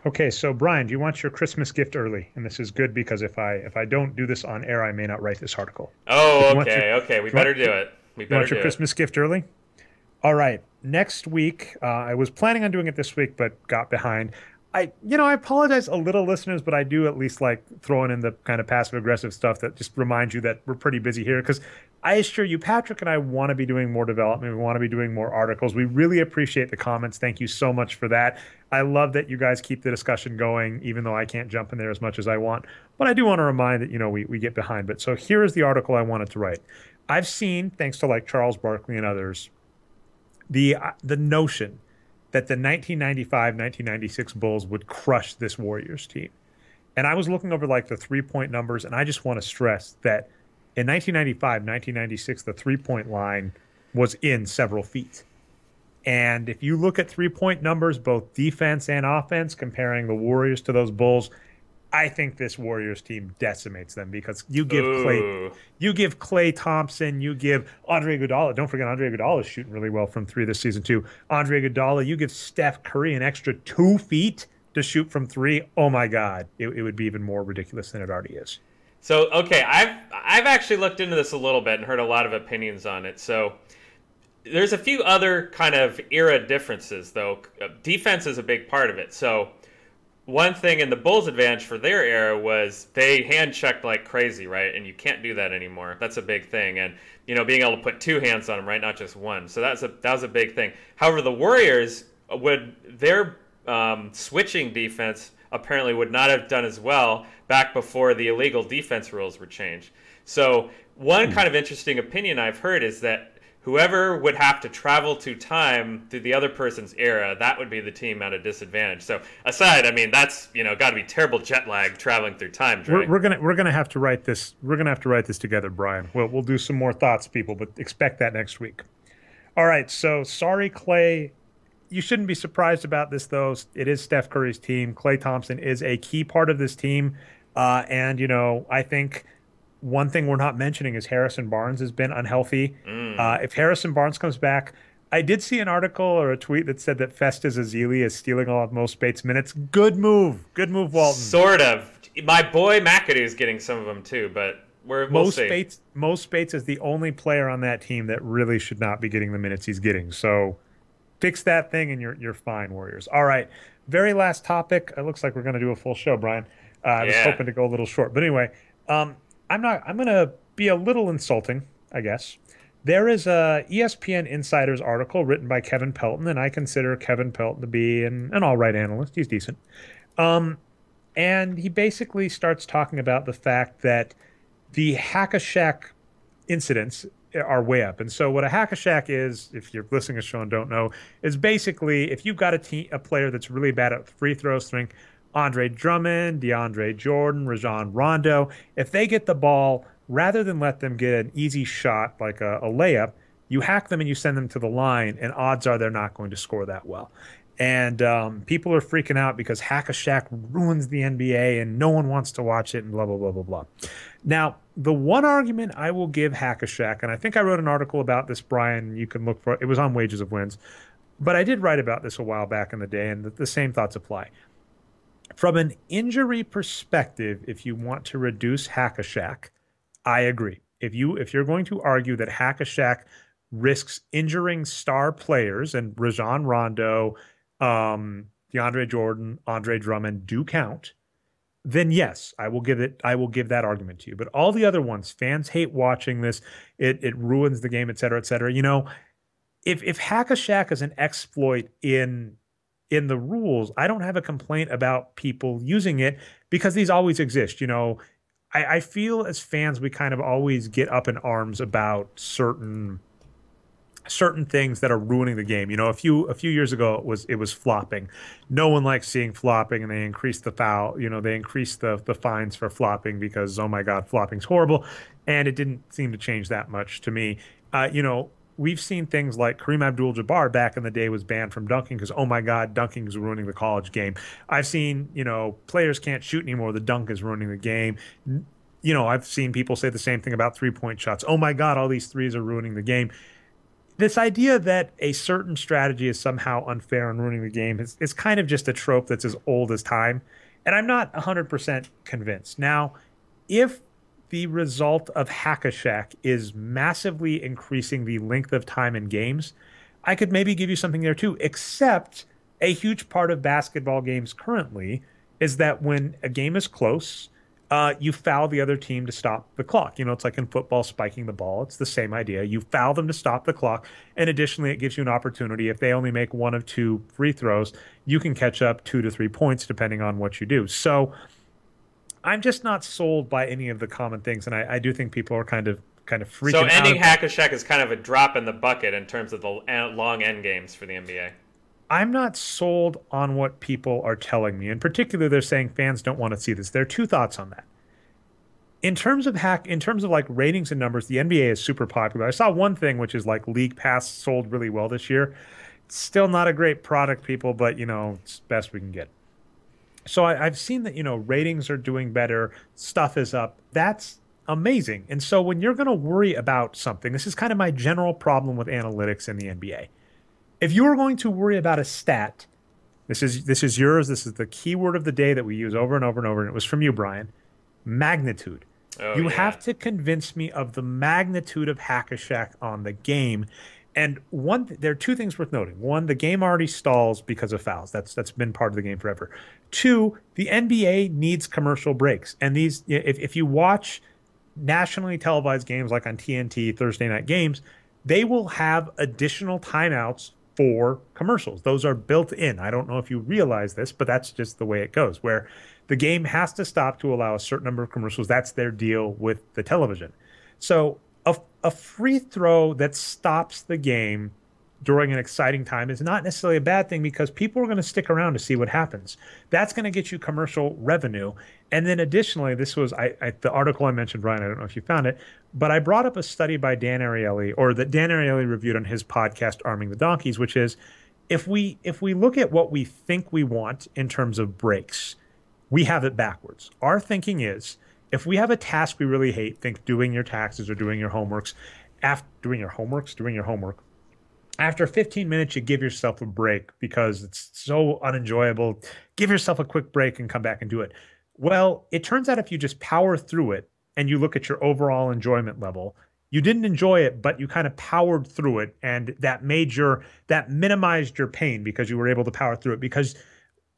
Okay, so Brian, do you want your Christmas gift early? And this is good because if I don't do this on air, I may not write this article. Oh, okay. We better do it. You want your Christmas gift early? All right. Next week, I was planning on doing it this week, but got behind. I apologize a little, listeners, but I do at least like throwing in the kind of passive-aggressive stuff that just reminds you that we're pretty busy here. Because I assure you, Patrick and I want to be doing more development. We want to be doing more articles. We really appreciate the comments. Thank you so much for that. I love that you guys keep the discussion going, even though I can't jump in there as much as I want. But I do want to remind that, we get behind. But so here is the article I wanted to write. I've seen, thanks to like Charles Barkley and others, the notion that the 1995-1996 Bulls would crush this Warriors team. And I was looking over like the three-point numbers, and I just want to stress that in 1995-1996, the three-point line was in several feet. And if you look at three-point numbers, both defense and offense, comparing the Warriors to those Bulls, I think this Warriors team decimates them because you give Klay Thompson, you give Andre Iguodala. Don't forget Andre Iguodala is shooting really well from three this season too. Andre Iguodala, you give Steph Curry an extra 2 feet to shoot from three. Oh my God, it would be even more ridiculous than it already is. So okay, I've actually looked into this a little bit and heard a lot of opinions on it. So there's a few other kind of era differences though. Defense is a big part of it. So one thing in the Bulls' advantage for their era was they hand checked like crazy, right? And you can't do that anymore. That's a big thing. And being able to put two hands on them, right, not just one. So that was a big thing. However, the Warriors would their switching defense apparently would not have done as well back before the illegal defense rules were changed. So one kind of interesting opinion I've heard is that whoever would have to travel to time through the other person's era, that would be the team at a disadvantage. So aside, I mean, that's got to be terrible jet lag traveling through time. Dre. We're gonna have to write this. We're gonna have to write this together, Brian. We'll do some more thoughts, people, but expect that next week. All right. So sorry, Klay. You shouldn't be surprised about this, though. It is Steph Curry's team. Klay Thompson is a key part of this team, and I think. One thing we're not mentioning is Harrison Barnes has been unhealthy. If Harrison Barnes comes back, I did see an article or a tweet that said that Festus Ezeli is stealing all of Mo Spates' minutes. Good move, Walton. Sort of. My boy McAdoo is getting some of them too, but we'll see. Mo Spates is the only player on that team that really should not be getting the minutes he's getting. So fix that thing, and you're fine, Warriors. All right, very last topic. It looks like we're going to do a full show, Brian. I was hoping to go a little short, but anyway. I'm going to be a little insulting, I guess. There is a ESPN Insider's article written by Kevin Pelton, and I consider Kevin Pelton to be an all-right analyst. He's decent. And he basically starts talking about the fact that the HackAShaq incidents are way up. And so what a HackAShaq is, if you're listening to the show and don't know, is basically if you've got a player that's really bad at free throws, think Andre Drummond, DeAndre Jordan, Rajon Rondo. If they get the ball, rather than let them get an easy shot like a layup, you hack them and you send them to the line, and odds are they're not going to score that well. And people are freaking out because HackAShaq ruins the NBA and no one wants to watch it and blah, blah, blah, blah, blah. Now, the one argument I will give HackAShaq, and I think I wrote an article about this, Brian, you can look for it. It was on Wages of Wins. But I did write about this a while back in the day, and the same thoughts apply. From an injury perspective, if you want to reduce HackAShaq, I agree. If you're going to argue that HackAShaq risks injuring star players, and Rajon Rondo, DeAndre Jordan, Andre Drummond do count, then yes, I will give that argument to you. But all the other ones, fans hate watching this. It ruins the game, et cetera, et cetera. If HackAShaq is an exploit in the rules, I don't have a complaint about people using it because these always exist. I feel as fans, we kind of always get up in arms about certain things that are ruining the game. A few years ago, it was flopping. No one likes seeing flopping, and they increased the foul. They increased the fines for flopping because, oh my God, flopping's horrible. And it didn't seem to change that much to me. We've seen things like Kareem Abdul-Jabbar back in the day was banned from dunking because, oh my God, dunking is ruining the college game. I've seen, players can't shoot anymore. The dunk is ruining the game. I've seen people say the same thing about three-point shots. Oh my God, all these threes are ruining the game. This idea that a certain strategy is somehow unfair and ruining the game is kind of just a trope that's as old as time. And I'm not 100% convinced. Now, if the result of HackAShaq is massively increasing the length of time in games, I could maybe give you something there too, except a huge part of basketball games currently is that when a game is close, you foul the other team to stop the clock. It's like in football, spiking the ball. It's the same idea. You foul them to stop the clock. And additionally, it gives you an opportunity. If they only make one of two free throws, you can catch up 2 to 3 points depending on what you do. So I'm just not sold by any of the common things, and I do think people are kind of freaking out. So ending HackAShaq is kind of a drop in the bucket in terms of the long end games for the NBA. I'm not sold on what people are telling me. In particular, they're saying fans don't want to see this. There are two thoughts on that. In terms of like ratings and numbers, the NBA is super popular. I saw one thing, which is like League Pass sold really well this year. It's still not a great product, people, but it's the best we can get. So I've seen that, ratings are doing better, stuff is up. That's amazing. And so when you're going to worry about something, this is kind of my general problem with analytics in the NBA. If you are going to worry about a stat, this is yours. This is the keyword of the day that we use over and over and over. And it was from you, Brian. Magnitude. You have to convince me of the magnitude of HackAShaq on the game. And there are two things worth noting. One, the game already stalls because of fouls. That's been part of the game forever. Two, the NBA needs commercial breaks. And these, if you watch nationally televised games like on TNT, Thursday night games, they will have additional timeouts for commercials. Those are built in. I don't know if you realize this, but that's just the way it goes, where the game has to stop to allow a certain number of commercials. That's their deal with the television. So a free throw that stops the game during an exciting time is not necessarily a bad thing because people are going to stick around to see what happens. That's going to get you commercial revenue. And then additionally, this was the article I mentioned, Brian, I don't know if you found it, but I brought up a study by Dan Ariely, or that Dan Ariely reviewed on his podcast, Arming the Donkeys, which is if we look at what we think we want in terms of breaks, we have it backwards. Our thinking is if we have a task we really hate, think doing your taxes or doing your homework, after 15 minutes, you give yourself a break because it's so unenjoyable. Give yourself a quick break and come back and do it. Well, it turns out if you just power through it and you look at your overall enjoyment level, you didn't enjoy it, but you kind of powered through it, and that minimized your pain because you were able to power through it. Because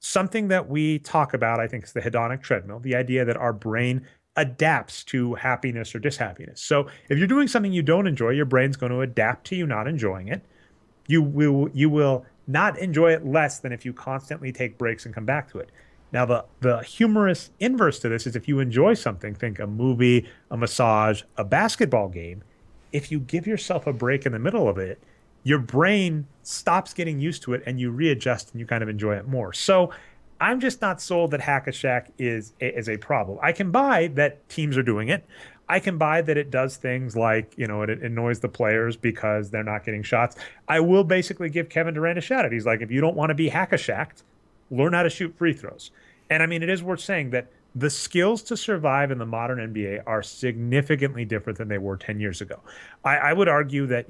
something that we talk about, I think, is the hedonic treadmill, the idea that our brain adapts to happiness or dishappiness. So if you're doing something you don't enjoy, your brain's going to adapt to you not enjoying it. You will not enjoy it less than if you constantly take breaks and come back to it. Now, the humorous inverse to this is if you enjoy something, think a movie, a massage, a basketball game, if you give yourself a break in the middle of it, your brain stops getting used to it and you readjust and you kind of enjoy it more. So I'm just not sold that HackAShaq is a problem. I can buy that teams are doing it. I can buy that it does things like, it annoys the players because they're not getting shots. I will basically give Kevin Durant a shout out. He's like, if you don't want to be HackAShacked, learn how to shoot free throws. And I mean, it is worth saying that the skills to survive in the modern NBA are significantly different than they were 10 years ago. I would argue that,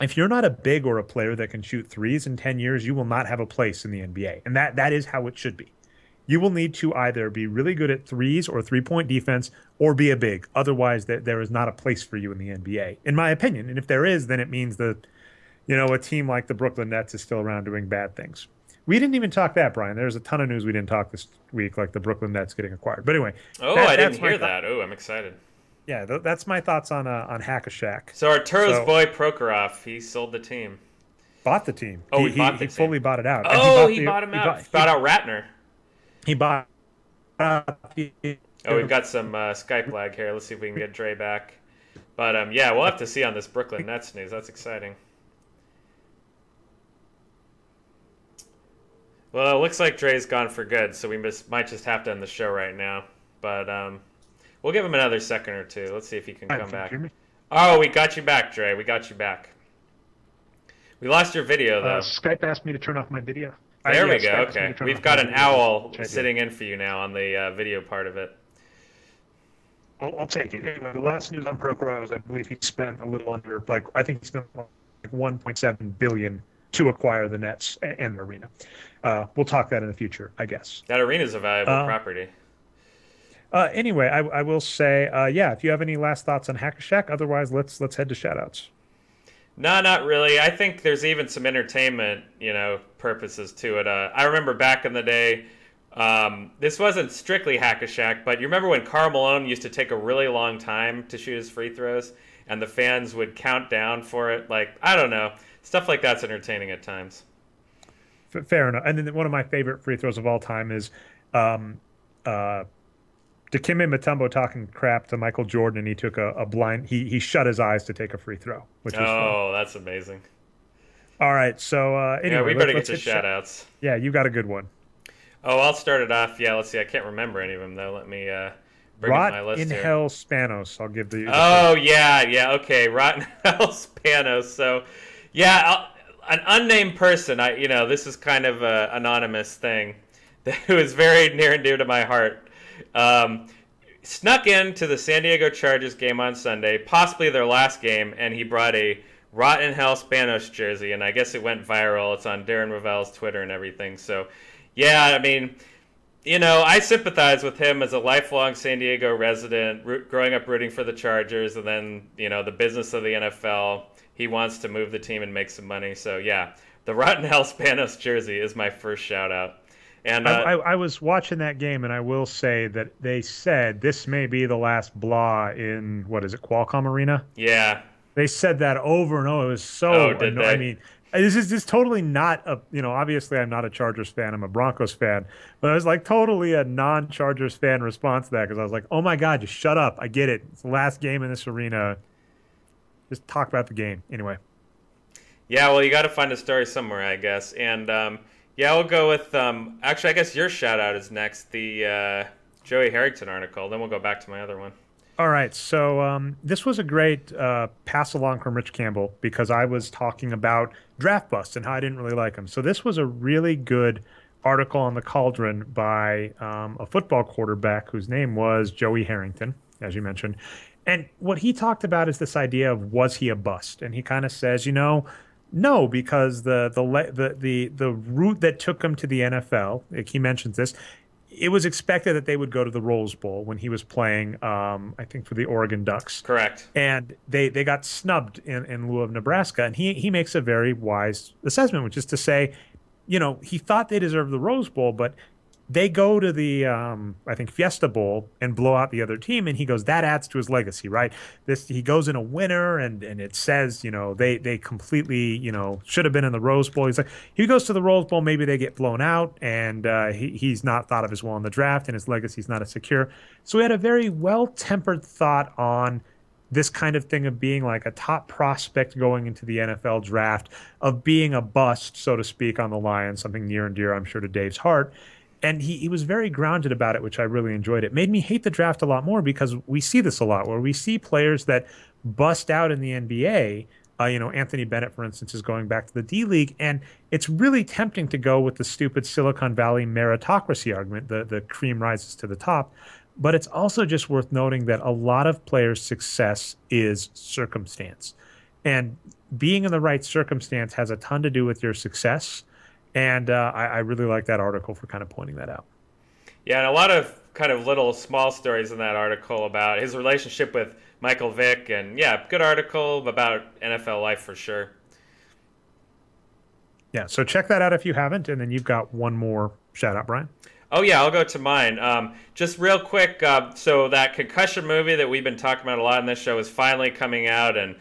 if you're not a big or a player that can shoot threes in 10 years, you will not have a place in the NBA. And that is how it should be. You will need to either be really good at threes or three-point defense or be a big. Otherwise, there is not a place for you in the NBA, in my opinion. And if there is, then it means that, a team like the Brooklyn Nets is still around doing bad things. We didn't even talk that, Brian. There's a ton of news we didn't talk this week, like the Brooklyn Nets getting acquired. But anyway. I didn't hear that. Oh, I'm excited. Yeah, that's my thoughts on HackAShaq. So Arturo's boy Prokhorov, he sold the team. Bought the team. Oh, he fully bought it out. Oh, he bought him out. He bought out Ratner. He bought. We've got some Skype lag here. Let's see if we can get Dre back. But yeah, we'll have to see on this Brooklyn Nets news. That's exciting. Well, it looks like Dre's gone for good, so we might just have to end the show right now. But we'll give him another second or two. Let's see if he can come back. Oh, we got you back, Dre. We got you back. We lost your video, though. Skype asked me to turn off my video. There we go. Okay. We've got an owl sitting in for you now on the video part of it. I'll take it. Anyway, the last news on Prokhorov is I believe he spent a little under, I think he spent like $1.7 billion to acquire the Nets and the arena. We'll talk that in the future, I guess. That arena is a valuable property. Anyway, I will say, if you have any last thoughts on HackAShaq, otherwise let's head to shoutouts. No, not really. I think there's even some entertainment, purposes to it. I remember back in the day, this wasn't strictly HackAShaq, but you remember when Karl Malone used to take a really long time to shoot his free throws, and the fans would count down for it? I don't know. Stuff like that's entertaining at times. Fair enough. And then one of my favorite free throws of all time is Dikembe Mutombo talking crap to Michael Jordan, and he took a blind. He shut his eyes to take a free throw, which was fun. That's amazing. All right, so anyway, we better get to shoutouts. Yeah, you got a good one. Oh, I'll start it off. Yeah, let's see. I can't remember any of them though. Let me bring up my list here. Hell Spanos. I'll give the. Yeah. Okay, Rotten Hell Spanos. So, yeah, an unnamed person. This is kind of an anonymous thing that was very near and dear to my heart. Snuck into the San Diego Chargers game on Sunday, possibly their last game, and he brought a Rotten Hell Spanos jersey, and I guess it went viral. It's on Darren Ravel's Twitter and everything. So, yeah, I mean, I sympathize with him as a lifelong San Diego resident, growing up rooting for the Chargers, and then, the business of the NFL. He wants to move the team and make some money. So, yeah, the Rotten Hell Spanos jersey is my first shout out. And I was watching that game, and I will say that they said this may be the last blah in, what is it, Qualcomm Arena? yeah. They said that over and over. It was so Oh, did annoying. I they? mean, this is just totally not a, obviously I'm not a Chargers fan. I'm a Broncos fan. But it was like totally a non-Chargers fan response to that because I was like, oh my God, just shut up. I get it. It's the last game in this arena. Just talk about the game. Anyway. Yeah, well, you got to find a story somewhere, I guess. And yeah, we'll go with actually, I guess your shout out is next, the Joey Harrington article. Then we'll go back to my other one. All right. So this was a great pass along from Rich Campbell because I was talking about draft busts and how I didn't really like him. So this was a really good article on the Cauldron by a football quarterback whose name was Joey Harrington, as you mentioned. And what he talked about is this idea of was he a bust? And he kind of says, no, because the route that took him to the NFL, like he mentions this, it was expected that they would go to the Rose Bowl when he was playing, I think, for the Oregon Ducks. Correct. And they got snubbed in lieu of Nebraska. And he makes a very wise assessment, which is to say, he thought they deserved the Rose Bowl, but they go to the, I think, Fiesta Bowl and blow out the other team. And he goes, that adds to his legacy, right? He goes in a winner and it says, they completely, should have been in the Rose Bowl. He's like, he goes to the Rose Bowl, maybe they get blown out and he's not thought of as well in the draft and his legacy's not as secure. So he had a very well-tempered thought on this kind of thing of being like a top prospect going into the NFL draft, of being a bust, so to speak, on the Lions, something near and dear, I'm sure, to Dave's heart. And he was very grounded about it, which I really enjoyed. It made me hate the draft a lot more because we see this a lot where we see players that bust out in the NBA. Anthony Bennett, for instance, is going back to the D League. And it's really tempting to go with the stupid Silicon Valley meritocracy argument, the cream rises to the top. But it's also just worth noting that a lot of players' success is circumstance. And being in the right circumstance has a ton to do with your success. And I really like that article for kind of pointing that out. Yeah, and a lot of kind of little small stories in that article about his relationship with Michael Vick. And yeah, good article about NFL life for sure. Yeah, so check that out if you haven't. And then you've got one more shout out, Brian. Oh, yeah, I'll go to mine. Just real quick, so that concussion movie that we've been talking about a lot in this show is finally coming out. And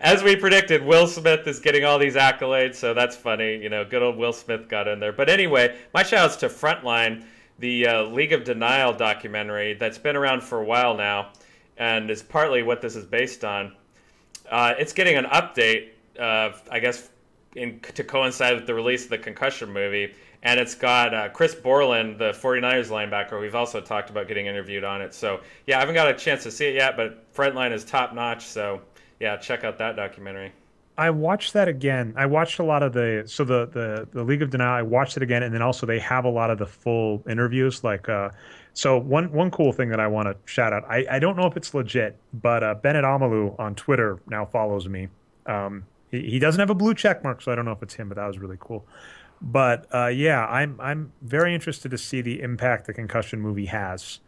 as we predicted, Will Smith is getting all these accolades, so that's funny. Good old Will Smith got in there. But anyway, my shout-out's to Frontline, the League of Denial documentary that's been around for a while now and is partly what this is based on. It's getting an update, I guess, to coincide with the release of the concussion movie. And it's got Chris Borland, the 49ers linebacker. We've also talked about getting interviewed on it. So, yeah, I haven't got a chance to see it yet, but Frontline is top-notch. So, yeah, check out that documentary. I watched that again. I watched a lot of the League of Denial. I watched it again, and then also they have a lot of the full interviews. So one cool thing that I want to shout out. I don't know if it's legit, but Bennett Omalu on Twitter now follows me. He doesn't have a blue check mark, so I don't know if it's him, but that was really cool. But yeah, I'm very interested to see the impact the concussion movie has.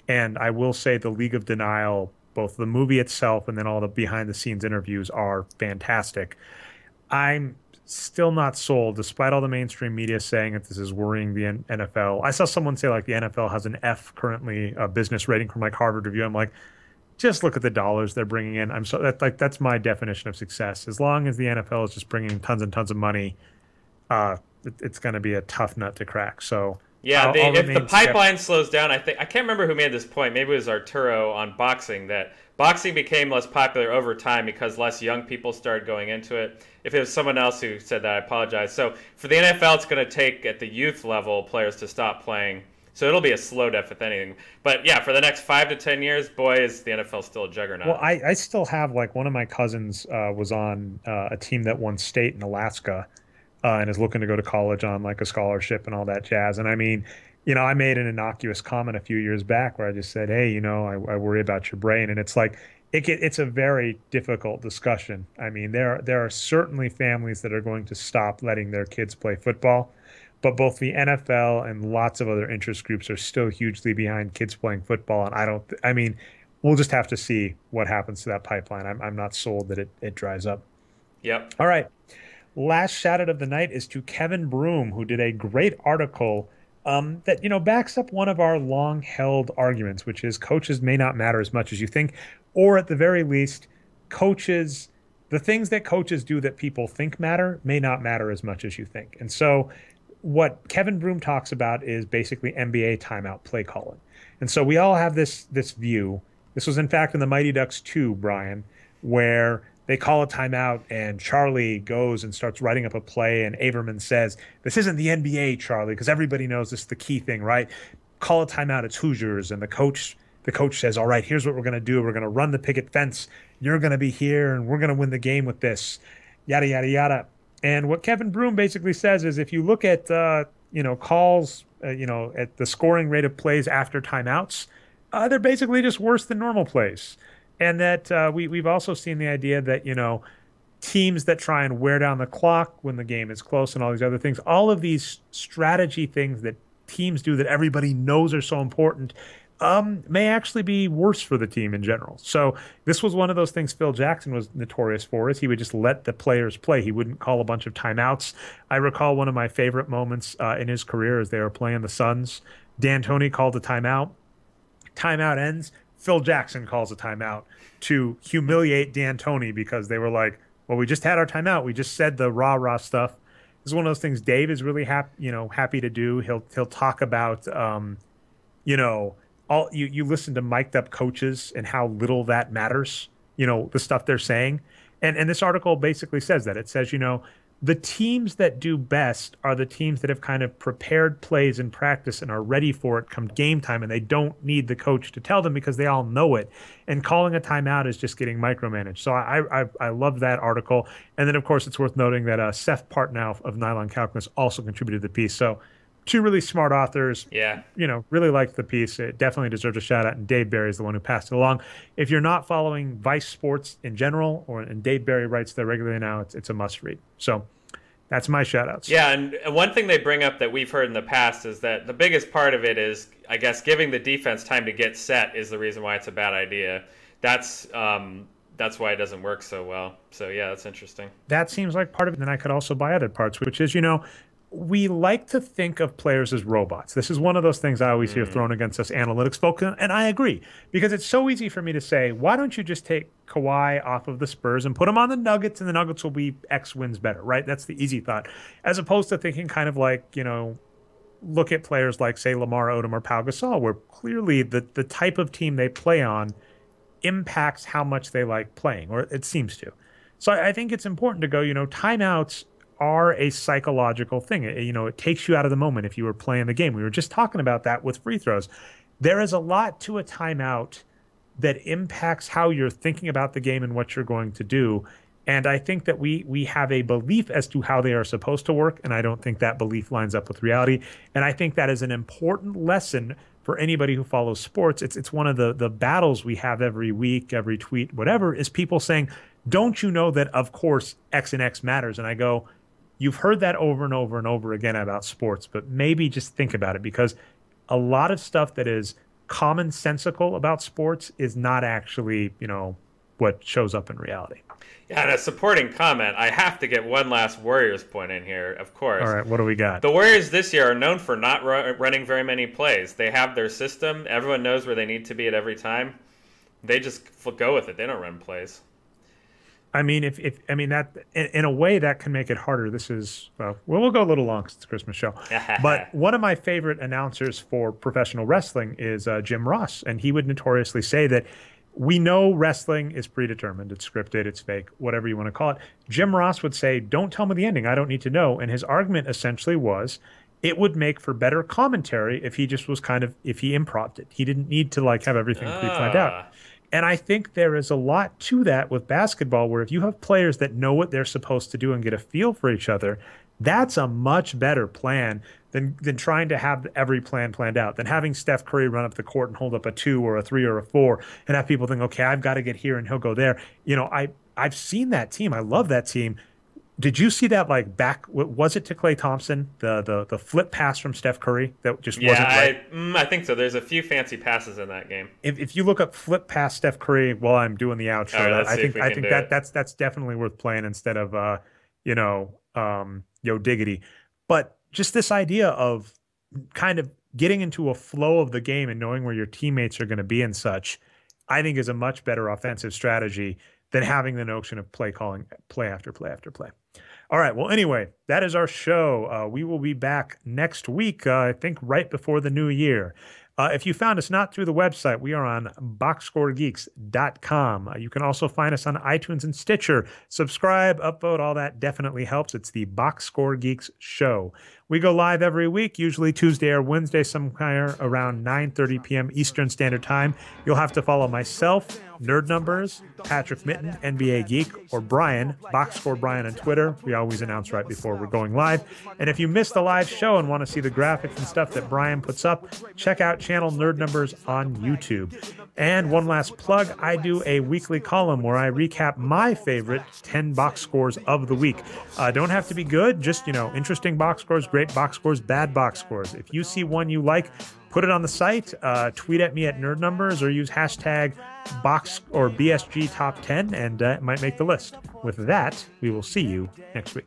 And I will say the League of Denial, both the movie itself and then all the behind the scenes interviews are fantastic. I'm still not sold, despite all the mainstream media saying that this is worrying the NFL. I saw someone say like the NFL has an F currently, a business rating from like Harvard Review. I'm like, just look at the dollars they're bringing in. That's my definition of success. As long as the NFL is just bringing tons and tons of money, it's going to be a tough nut to crack. So yeah, if the pipeline slows down, I can't remember who made this point. Maybe it was Arturo on boxing, that boxing became less popular over time because less young people started going into it. If it was someone else who said that, I apologize. So for the NFL, it's going to take at the youth level players to stop playing. So it'll be a slow death, if anything. But yeah, for the next 5 to 10 years, boy, is the NFL still a juggernaut. Well, I still have, like, one of my cousins was on a team that won state in Alaska. And is looking to go to college on like a scholarship and all that jazz. And I mean, I made an innocuous comment a few years back where I just said, hey, I worry about your brain. And it's like, it's a very difficult discussion. I mean, there are certainly families that are going to stop letting their kids play football. but both the NFL and lots of other interest groups are still hugely behind kids playing football. And I mean, we'll just have to see what happens to that pipeline. I'm not sold that it dries up. Yep. All right. Last shout out of the night is to Kevin Broom, who did a great article that backs up one of our long held arguments, which is coaches may not matter as much as you think, or at the very least, coaches, the things that coaches do that people think matter may not matter as much as you think. And so what Kevin Broom talks about is basically NBA timeout play calling. And so we all have this view. This was in fact in the Mighty Ducks 2, Brian, where they call a timeout and Charlie goes and starts writing up a play and Averman says, "This isn't the NBA, Charlie," because everybody knows this is the key thing, right? Call a timeout, it's Hoosiers. And the coach says, "All right, here's what we're going to do. We're going to run the picket fence. You're going to be here and we're going to win the game with this," yada, yada, yada. And what Kevin Broom basically says is if you look at, calls, at the scoring rate of plays after timeouts, they're basically just worse than normal plays. And that we've also seen the idea that, teams that try and wear down the clock when the game is close and all these other things, all of these strategy things that teams do that everybody knows are so important, may actually be worse for the team in general. So this was one of those things Phil Jackson was notorious for, is he would just let the players play. He wouldn't call a bunch of timeouts. I recall one of my favorite moments in his career as they were playing the Suns. D'Antoni called a timeout. Timeout ends. Phil Jackson calls a timeout to humiliate D'Antoni because they were like, "Well, we just had our timeout. We just said the rah-rah stuff." This is one of those things Dave is really happy to do. He'll talk about, all you listen to mic'd up coaches and how little that matters, the stuff they're saying. And this article basically says that. It says, the teams that do best are the teams that have kind of prepared plays in practice and are ready for it come game time, and they don't need the coach to tell them because they all know it. And calling a timeout is just getting micromanaged. So I love that article. And then, of course, it's worth noting that Seth Partnow of Nylon Calculus also contributed to the piece. So two really smart authors. Yeah. Really liked the piece. It definitely deserves a shout out. And Dave Barry is the one who passed it along. If you're not following Vice Sports in general, and Dave Barry writes there regularly now, it's a must read. So that's my shout outs. Yeah. And one thing they bring up that we've heard in the past is that the biggest part of it is, I guess, giving the defense time to get set is the reason why it's a bad idea. That's why it doesn't work so well. So yeah, that's interesting. That seems like part of it. And I could also buy other parts, which is, we like to think of players as robots. This is one of those things I always hear thrown against us analytics folks, and I agree, because it's so easy for me to say, why don't you just take Kawhi off of the Spurs and put him on the Nuggets, and the Nuggets will be X wins better, right? That's the easy thought, as opposed to thinking kind of like, look at players like, say, Lamar Odom or Pau Gasol, where clearly the type of team they play on impacts how much they like playing, or it seems to. So I think it's important to go, timeouts are a psychological thing. It takes you out of the moment if you were playing the game. We were just talking about that with free throws. There is a lot to a timeout that impacts how you're thinking about the game and what you're going to do. And I think that we have a belief as to how they are supposed to work, and I don't think that belief lines up with reality. And I think that is an important lesson for anybody who follows sports. It's one of the battles we have every week, every tweet, whatever, is people saying, "Don't you know that, of course, X and X matters?" And I go, you've heard that over and over and over again about sports, but maybe just think about it, because a lot of stuff that is commonsensical about sports is not actually, what shows up in reality. Yeah, and a supporting comment. I have to get one last Warriors point in here, of course. All right, what do we got? The Warriors this year are known for not running very many plays. They have their system. Everyone knows where they need to be at every time. They just go with it. They don't run plays. I mean, that in a way that can make it harder. This is we'll go a little long because it's a Christmas show. But one of my favorite announcers for professional wrestling is Jim Ross, and he would notoriously say that we know wrestling is predetermined, it's scripted, it's fake, whatever you want to call it. Jim Ross would say, "Don't tell me the ending. I don't need to know." And his argument essentially was, it would make for better commentary if he just was if he improv'd it. He didn't need to have everything pre-planned out. And I think there is a lot to that with basketball, where if you have players that know what they're supposed to do and get a feel for each other, that's a much better plan than trying to have every plan planned out, than having Steph Curry run up the court and hold up a 2 or a 3 or a 4 and have people think, okay, I've got to get here and he'll go there. I've seen that team. I love that team. Did you see that like back? Was it to Klay Thompson? The flip pass from Steph Curry that just Yeah, wasn't right. I think so. There's a few fancy passes in that game. If you look up flip pass Steph Curry while I'm doing the All right, outro, let's I see if think we I can think do that it. that's definitely worth playing instead of yo diggity. But just this idea of kind of getting into a flow of the game and knowing where your teammates are going to be and such, I think is a much better offensive strategy than having the notion of play calling play after play after play. All right. Well, anyway, that is our show. We will be back next week, I think right before the new year. If you found us not through the website, we are on boxscoregeeks.com. You can also find us on iTunes and Stitcher. Subscribe, upvote, all that definitely helps. It's the Boxscore Geeks show. We go live every week, usually Tuesday or Wednesday, somewhere around 9:30 p.m. Eastern Standard Time. You'll have to follow myself, Nerd Numbers, Patrick Mitten, NBA Geek, or Brian, Boxscore Brian on Twitter. We always announce right before we're going live. And if you missed the live show and want to see the graphics and stuff that Brian puts up, check out channel Nerd Numbers on YouTube. And one last plug, I do a weekly column where I recap my favorite 10 box scores of the week. Don't have to be good, just, interesting box scores, great box scores, bad box scores. If you see one you like, put it on the site, tweet at me at Nerd Numbers, or use hashtag box or BSG top 10, and it might make the list. With that, we will see you next week.